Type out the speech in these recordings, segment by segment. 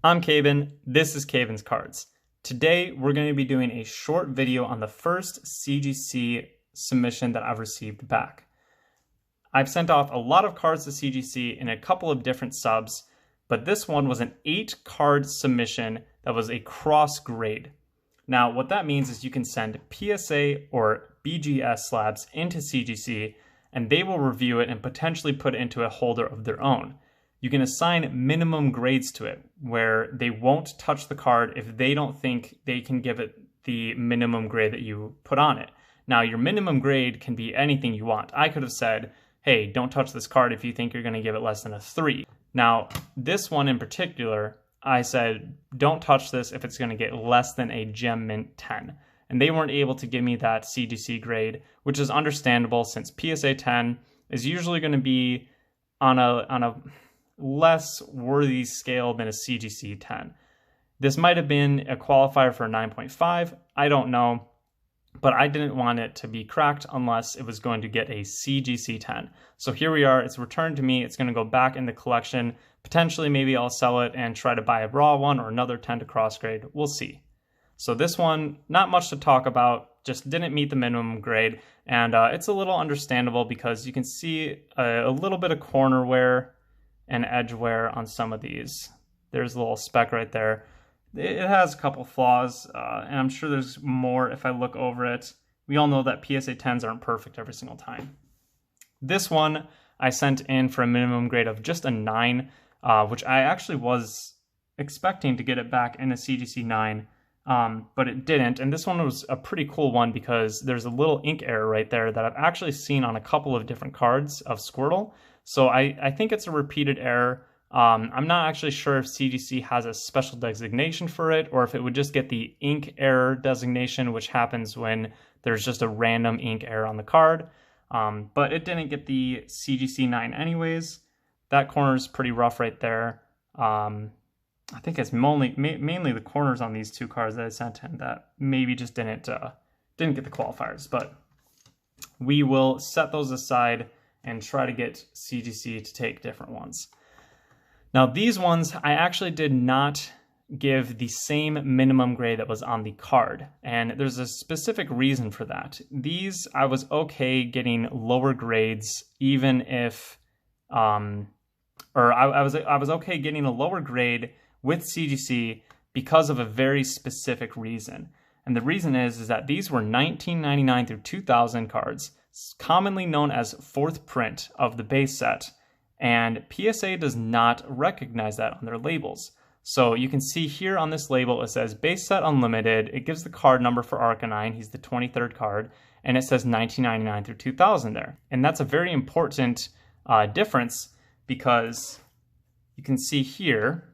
I'm Caven, this is Caven's Cards. Today we're going to be doing a short video on the first CGC submission that I've received back. I've sent off a lot of cards to CGC in a couple of different subs, but this one was an 8-card submission that was a cross grade. Now what that means is you can send PSA or BGS slabs into CGC and they will review it and potentially put it into a holder of their own. You can assign minimum grades to it, where they won't touch the card if they don't think they can give it the minimum grade that you put on it. Now, your minimum grade can be anything you want. I could have said, hey, don't touch this card if you think you're going to give it less than a 3. Now, this one in particular, I said, don't touch this if it's going to get less than a Gem Mint 10. And they weren't able to give me that CGC grade, which is understandable since PSA 10 is usually going to be on a less worthy scale than a CGC 10. This might have been a qualifier for a 9.5, I don't know, but I didn't want it to be cracked unless it was going to get a CGC 10. So here we are, it's returned to me, it's going to go back in the collection. Potentially maybe I'll sell it and try to buy a raw one or another 10 to cross grade, we'll see. So this one, not much to talk about, just didn't meet the minimum grade, and it's a little understandable because you can see a little bit of corner wear and edge wear on some of these. There's a little speck right there. It has a couple flaws, and I'm sure there's more if I look over it. We all know that PSA 10s aren't perfect every single time. This one I sent in for a minimum grade of just a 9, which I actually was expecting to get it back in a CGC 9, but it didn't. And this one was a pretty cool one because there's a little ink error right there that I've actually seen on a couple of different cards of Squirtle. So I think it's a repeated error. I'm not actually sure if CGC has a special designation for it or if it would just get the ink error designation, which happens when there's just a random ink error on the card. But it didn't get the CGC 9 anyways. That corner is pretty rough right there. I think it's mainly the corners on these two cards that I sent in that maybe just didn't get the qualifiers. But we will set those aside and try to get CGC to take different ones. Now these ones, I actually did not give the same minimum grade that was on the card, and there's a specific reason for that. These, I was okay getting lower grades even if, I was okay getting a lower grade with CGC because of a very specific reason. And the reason is that these were 1999 through 2000 cards, commonly known as 4th print of the base set, and PSA does not recognize that on their labels. So you can see here on this label it says base set unlimited, it gives the card number for Arcanine, he's the 23rd card, and it says 1999 through 2000 there. And that's a very important difference because you can see here,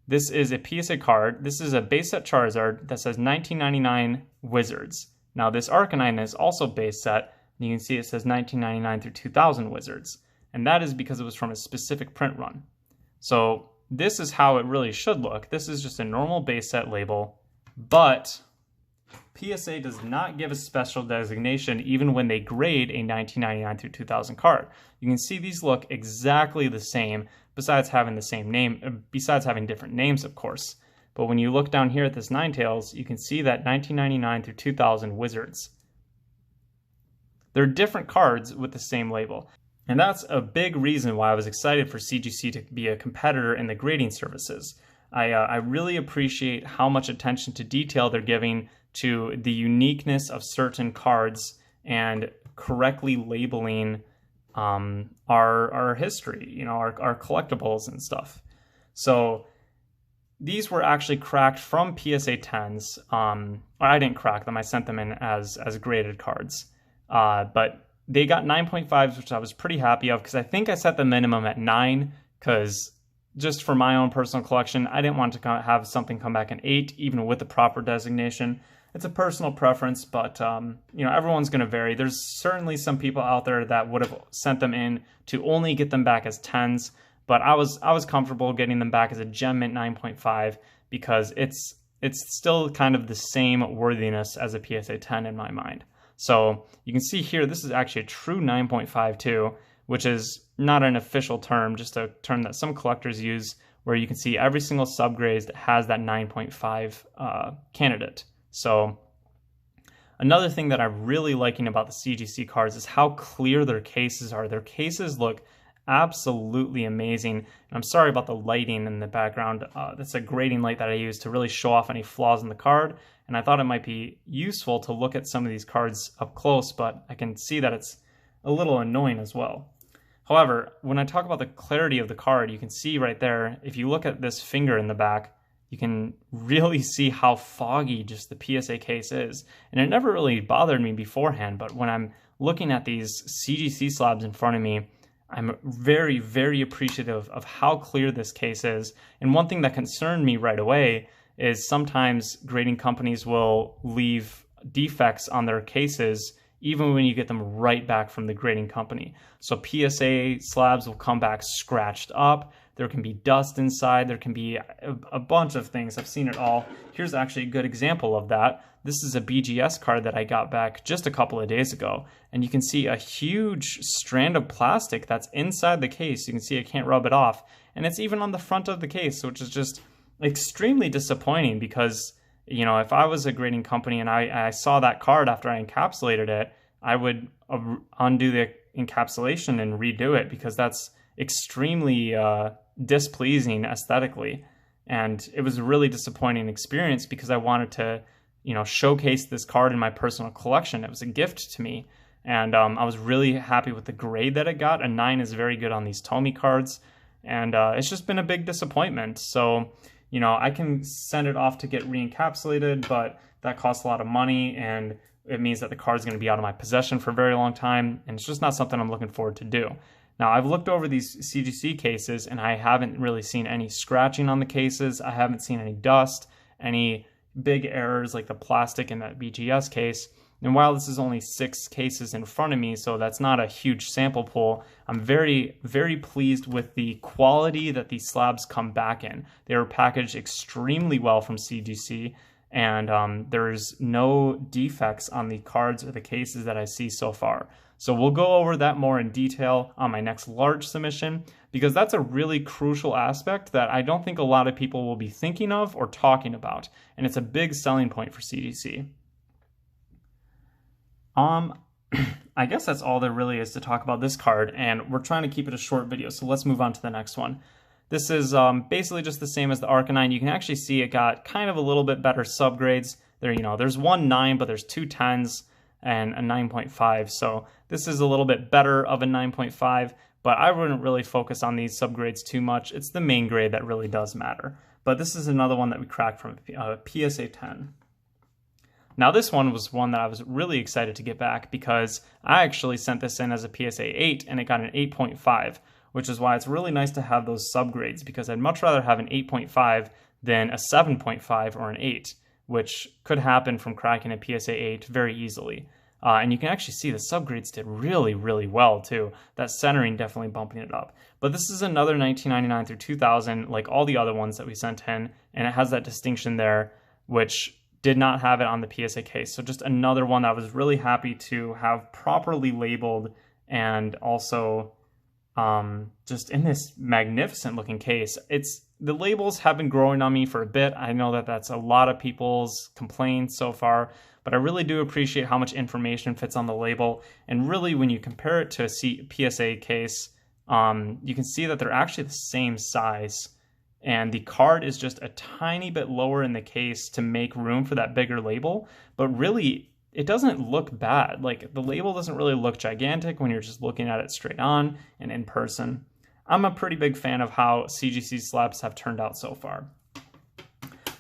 this is a PSA card, this is a base set Charizard that says 1999 Wizards. Now this Arcanine is also base set, and you can see it says 1999 through 2000 Wizards. And that is because it was from a specific print run. So this is how it really should look. This is just a normal base set label, but PSA does not give a special designation even when they grade a 1999 through 2000 card. You can see these look exactly the same, besides having the same name, besides having different names, of course. But when you look down here at this Ninetales, you can see that 1999 through 2000 Wizards. They're different cards with the same label. And that's a big reason why I was excited for CGC to be a competitor in the grading services. I really appreciate how much attention to detail they're giving to the uniqueness of certain cards and correctly labeling our history, you know, our collectibles and stuff. So these were actually cracked from PSA 10s. I didn't crack them, I sent them in as graded cards. But they got 9.5s, which I was pretty happy of because I think I set the minimum at 9 because just for my own personal collection, I didn't want to have something come back an 8, even with the proper designation. It's a personal preference, but you know, everyone's going to vary. There's certainly some people out there that would have sent them in to only get them back as 10s, but I was comfortable getting them back as a Gem Mint 9.5 because it's still kind of the same worthiness as a PSA 10 in my mind. So you can see here, this is actually a true 9.5 too, which is not an official term, just a term that some collectors use, where you can see every single subgrade has that 9.5 candidate. So another thing that I'm really liking about the CGC cards is how clear their cases are. Their cases look absolutely amazing. And I'm sorry about the lighting in the background. That's a grading light that I use to really show off any flaws in the card. And I thought it might be useful to look at some of these cards up close, but I can see that it's a little annoying as well. However, when I talk about the clarity of the card, you can see right there, if you look at this finger in the back, you can really see how foggy just the PSA case is. And it never really bothered me beforehand, but when I'm looking at these CGC slabs in front of me, I'm very, very appreciative of how clear this case is. And one thing that concerned me right away is sometimes grading companies will leave defects on their cases even when you get them right back from the grading company. So PSA slabs will come back scratched up. There can be dust inside. There can be a bunch of things. I've seen it all. Here's actually a good example of that. This is a BGS card that I got back just a couple of days ago. And you can see a huge strand of plastic that's inside the case. You can see I can't rub it off. And it's even on the front of the case, which is just extremely disappointing because, you know, if I was a grading company and I saw that card after I encapsulated it, I would undo the encapsulation and redo it because that's extremely displeasing aesthetically. And it was a really disappointing experience because I wanted to, you know, showcase this card in my personal collection. It was a gift to me. And I was really happy with the grade that it got. A 9 is very good on these Tomy cards. And it's just been a big disappointment. So, you know, I can send it off to get re-encapsulated, but that costs a lot of money and it means that the card's going to be out of my possession for a very long time. And it's just not something I'm looking forward to do. Now, I've looked over these CGC cases and I haven't really seen any scratching on the cases. I haven't seen any dust, any big errors like the plastic in that BGS case. And while this is only 6 cases in front of me, so that's not a huge sample pool, I'm very, very pleased with the quality that these slabs come back in. They were packaged extremely well from CGC, and there's no defects on the cards or the cases that I see so far. So we'll go over that more in detail on my next large submission, because that's a really crucial aspect that I don't think a lot of people will be thinking of or talking about, and it's a big selling point for CGC. I guess that's all there really is to talk about this card, and we're trying to keep it a short video, so let's move on to the next one. This is basically just the same as the Arcanine. You can actually see it got kind of a little bit better subgrades. There, you know, there's one 9, but there's 2 10s and a 9.5, so this is a little bit better of a 9.5, but I wouldn't really focus on these subgrades too much. It's the main grade that really does matter. But this is another one that we cracked from PSA 10. Now this one was one that I was really excited to get back because I actually sent this in as a PSA 8 and it got an 8.5, which is why it's really nice to have those subgrades because I'd much rather have an 8.5 than a 7.5 or an 8, which could happen from cracking a PSA 8 very easily. And you can actually see the subgrades did really, really well too. That centering definitely bumping it up. But this is another 1999 through 2000, like all the other ones that we sent in, and it has that distinction there, which did not have it on the PSA case. So just another one that I was really happy to have properly labeled and also just in this magnificent looking case. The labels have been growing on me for a bit. I know that that's a lot of people's complaints so far, but I really do appreciate how much information fits on the label. And really when you compare it to a PSA case, you can see that they're actually the same size. And the card is just a tiny bit lower in the case to make room for that bigger label. But really, it doesn't look bad. Like, the label doesn't really look gigantic when you're just looking at it straight on and in person. I'm a pretty big fan of how CGC slabs have turned out so far.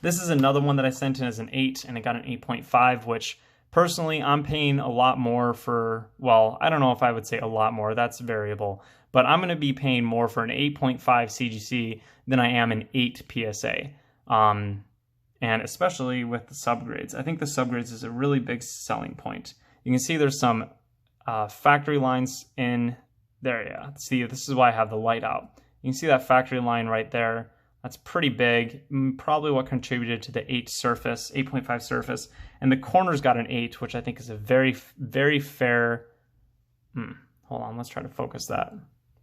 This is another one that I sent in as an 8, and it got an 8.5, which personally I'm paying a lot more for, well, I don't know if I would say a lot more, that's variable. But I'm going to be paying more for an 8.5 CGC than I am an 8 PSA. And especially with the subgrades. I think the subgrades is a really big selling point. You can see there's some factory lines in there. Yeah, see, this is why I have the light out. You can see that factory line right there. That's pretty big. Probably what contributed to the 8.5 surface. And the corners got an 8, which I think is a very, very fair... hold on, let's try to focus that.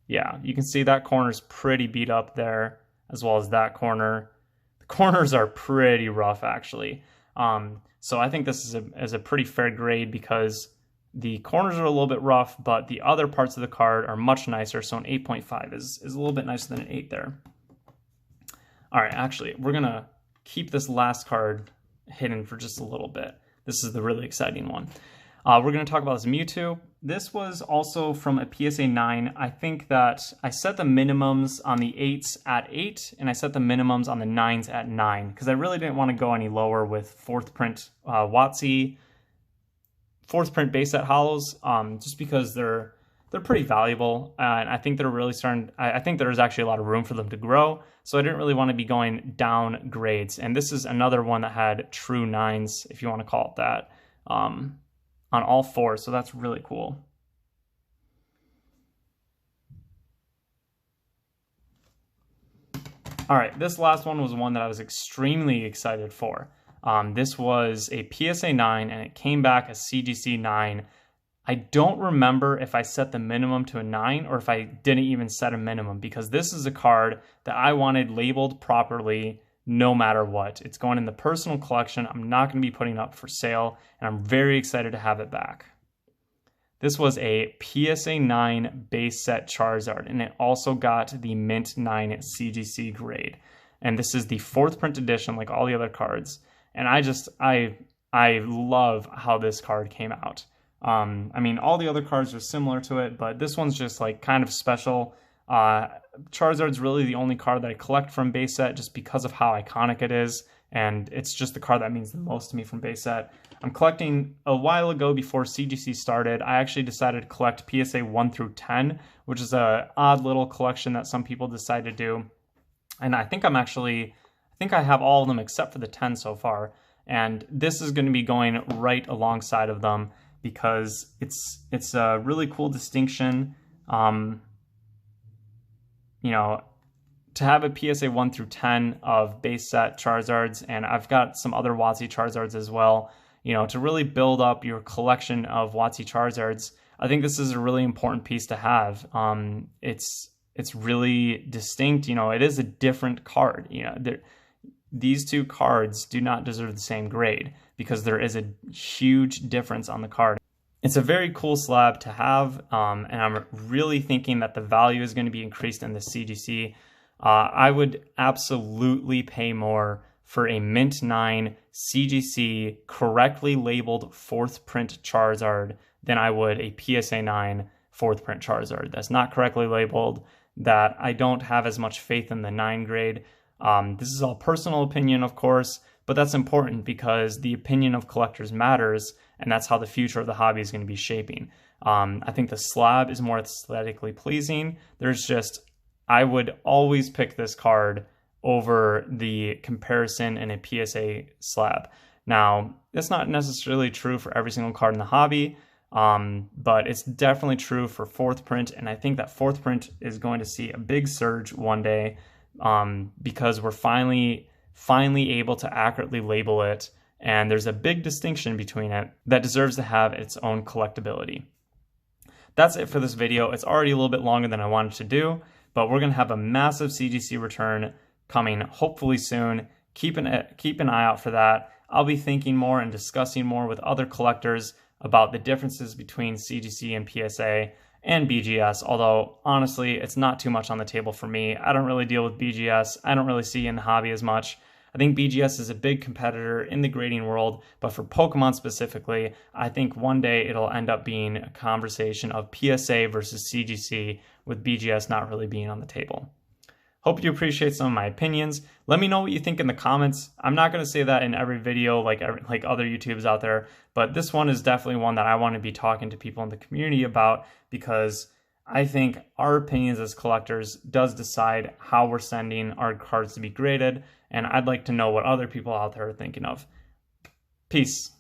Yeah, you can see that corner's pretty beat up there, as well as that corner. The corners are pretty rough, actually. So I think this is a pretty fair grade because the corners are a little bit rough, but the other parts of the card are much nicer, so an 8.5 is a little bit nicer than an 8 there. All right, actually, we're going to keep this last card hidden for just a little bit. This is the really exciting one. We're going to talk about this Mewtwo. This was also from a PSA 9. I think that I set the minimums on the 8s at 8, and I set the minimums on the 9s at 9, because I really didn't want to go any lower with 4th print WotC, 4th print base set hollows, just because they're pretty valuable, and I think they're really starting. I think there's actually a lot of room for them to grow, so I didn't really want to be going down grades. And this is another one that had true 9s, if you want to call it that, on all 4, so that's really cool. All right, this last one was one that I was extremely excited for. This was a PSA 9, and it came back as CGC 9. I don't remember if I set the minimum to a 9 or if I didn't even set a minimum, because this is a card that I wanted labeled properly no matter what. It's going in the personal collection. I'm not going to be putting it up for sale, and I'm very excited to have it back. This was a PSA 9 base set Charizard, and it also got the Mint 9 CGC grade. And this is the 4th print edition, like all the other cards. And I love how this card came out. I mean, all the other cards are similar to it, but this one's just like kind of special. Charizard's really the only card that I collect from base set just because of how iconic it is, and it's just the card that means the most to me from base set. I'm collecting a while ago before CGC started. I actually decided to collect PSA 1 through 10, which is a odd little collection that some people decide to do. And I think I have all of them except for the 10 so far. And this is going to be going right alongside of them because it's a really cool distinction. You know, to have a PSA 1 through 10 of base set Charizards, and I've got some other WotC Charizards as well, you know, to really build up your collection of WotC Charizards, I think this is a really important piece to have. It's really distinct, you know, it is a different card. You know, these two cards do not deserve the same grade because there is a huge difference on the card. It's a very cool slab to have, and I'm really thinking that the value is going to be increased in the CGC. I would absolutely pay more for a Mint 9 CGC correctly labeled 4th print Charizard than I would a PSA 9 4th print Charizard that's not correctly labeled, that I don't have as much faith in the 9 grade. This is all personal opinion, of course, but that's important because the opinion of collectors matters, and that's how the future of the hobby is going to be shaping. I think the slab is more aesthetically pleasing. I would always pick this card over the comparison in a PSA slab. Now, that's not necessarily true for every single card in the hobby, but it's definitely true for 4th print, and I think that 4th print is going to see a big surge one day because we're finally able to accurately label it, and there's a big distinction between it that deserves to have its own collectability. That's it for this video. It's already a little bit longer than I wanted to do, but we're going to have a massive CGC return coming hopefully soon. Keep an eye out for that. I'll be thinking more and discussing more with other collectors about the differences between CGC and PSA and BGS, although honestly, it's not too much on the table for me. I don't really deal with BGS. I don't really see in the hobby as much. I think BGS is a big competitor in the grading world, but for Pokemon specifically, I think one day it'll end up being a conversation of PSA versus CGC, with BGS not really being on the table. Hope you appreciate some of my opinions. Let me know what you think in the comments. I'm not going to say that in every video like other YouTubers out there, but this one is definitely one that I want to be talking to people in the community about, because I think our opinions as collectors does decide how we're sending our cards to be graded, and I'd like to know what other people out there are thinking of. Peace.